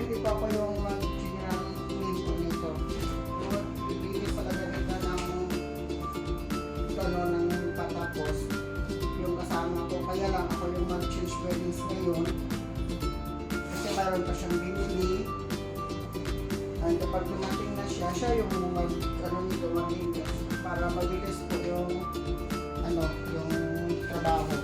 hindi pa ako yung mag-general clean po nito. Maglinis talaga nito ng patapos yung kasama ko. Kaya lang ako yung mag-change bearings ngayon. Kasi mayroon pa siyang binili. And kapag dumating na siya, siya yung nito mag-ingas para mabilis po yung yung trabaho.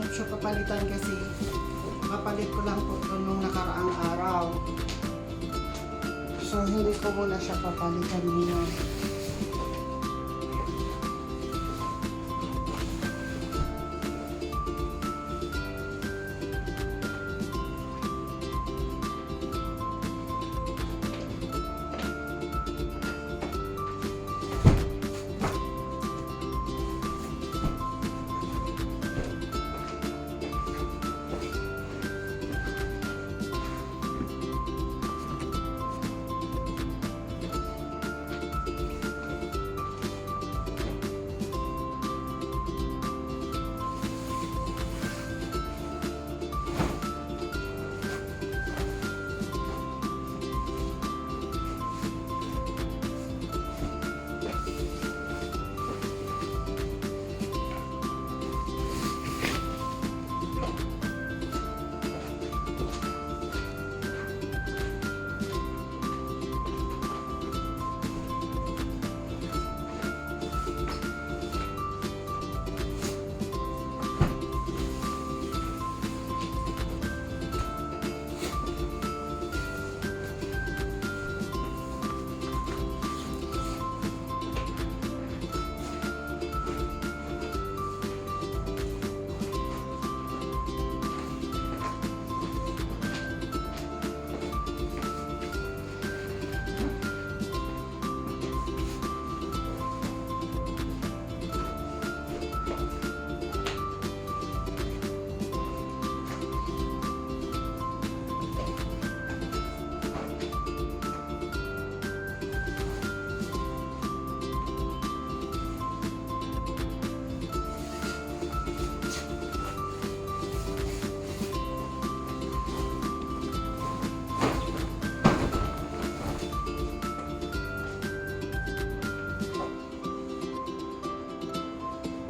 Siya papalitan kasi kapalit ko lang po ito nung nakaraang araw, so hindi ko muna siya papalitan ngayon.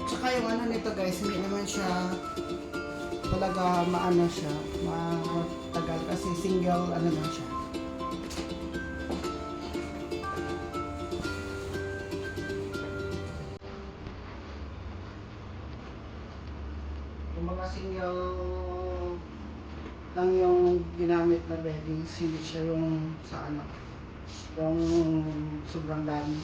Tsaka yung nito guys, hindi naman siya talaga siya, matagal kasi single lang siya. Kung mga single lang yung ginamit na bearings, hindi siya yung yung sobrang dami.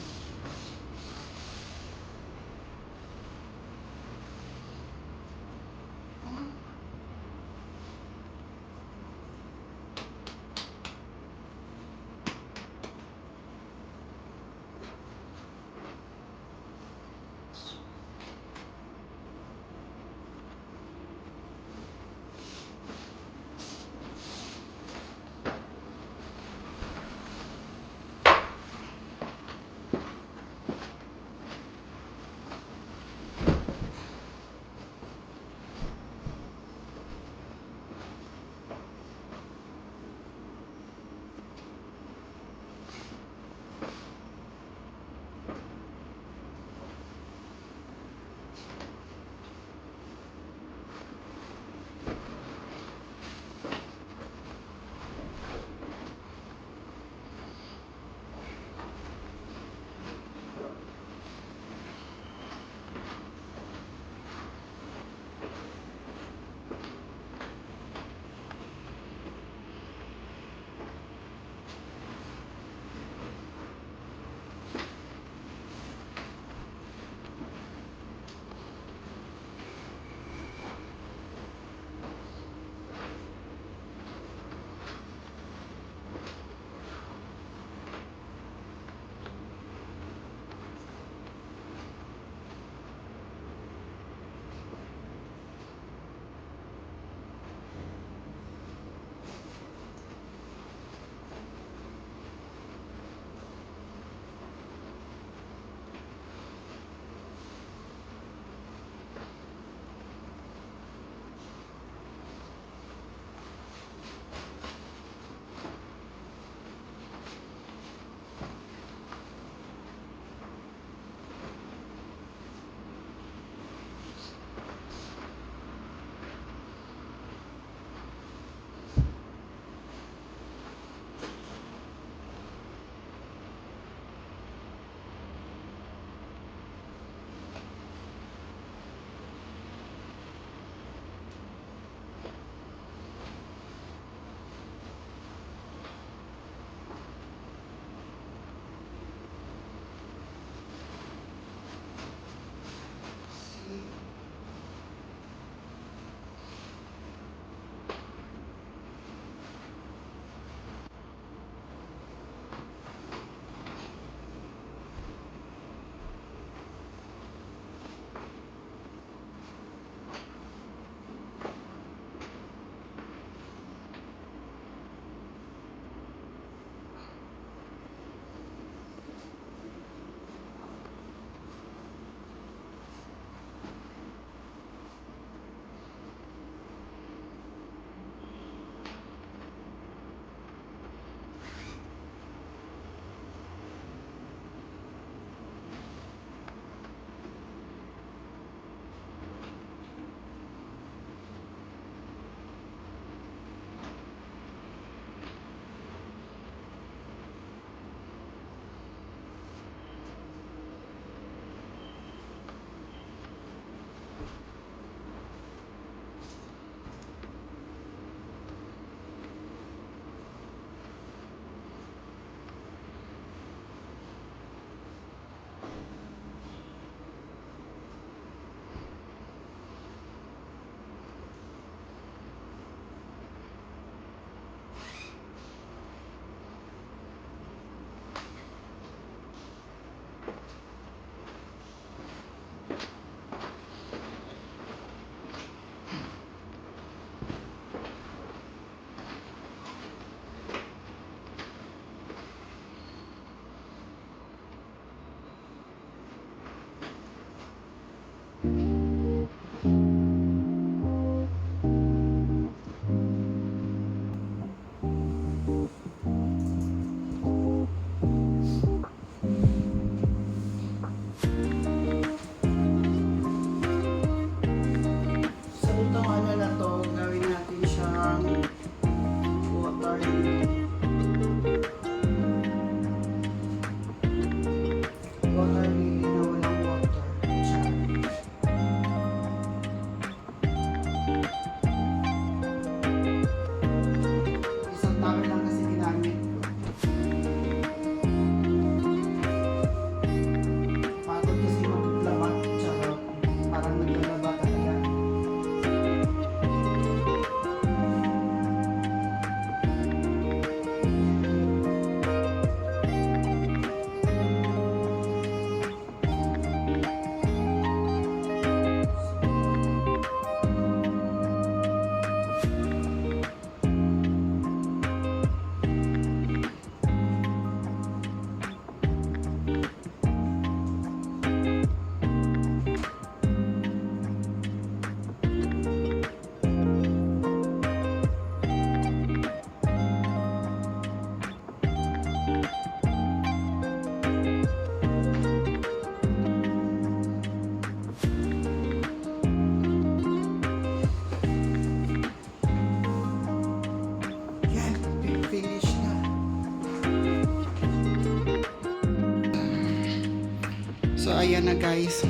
ayan na guys.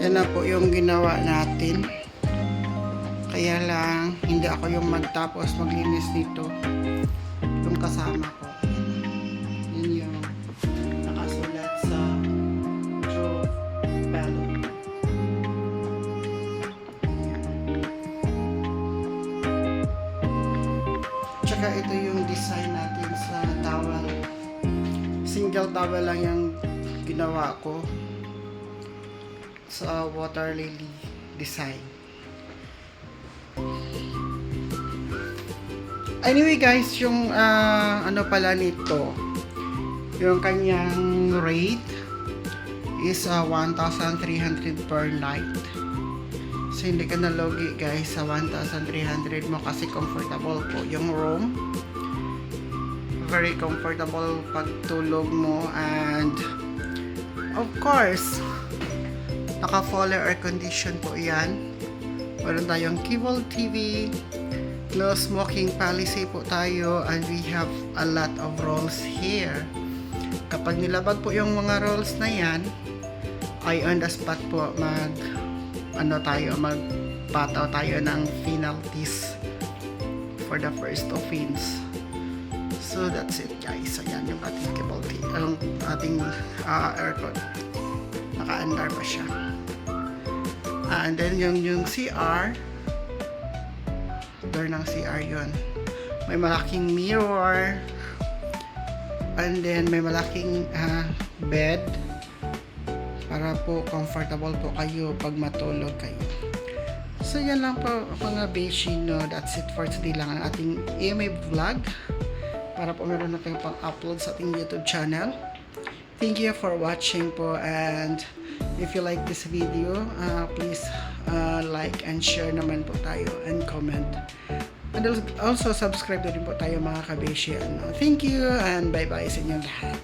Yan na po yung ginawa natin. Kaya lang, hindi ako yung magtapos maglinis nito. Yung kasama ko. Yun yung nakasulat sa Joe Bello. Tsaka ito yung design natin sa towel. Single towel lang yung ginawa ko sa water lily design. Anyway guys, yung ano pala nito, yung kanyang rate is 1,300 per night. So hindi ka nalogi guys sa 1,300 mo kasi comfortable po yung room. Very comfortable pagtulog mo, and of course naka full air condition po yan. Meron tayong cable TV, no smoking policy po tayo, and we have a lot of rolls here. Kapag nilabag po yung mga rolls na yan, ay on the spot po magpataw tayo ng penalties for the first offense. So that's it guys. Ayan yung ating cable TV, ang ating aircon. Naka-andar pa siya. And then yung CR, door ng CR yun. May malaking mirror, and then may malaking bed para po comfortable po kayo pag matulog kayo. So yan lang po mga beshi, no. That's it for today lang ang ating EMA vlog, para po meron na tayong pang-upload sa ating YouTube channel. Thank you for watching po, and if you like this video, please like and share naman po tayo, and comment. And also subscribe na din po tayo mga kabeshi. Thank you, and bye bye sa inyo lahat.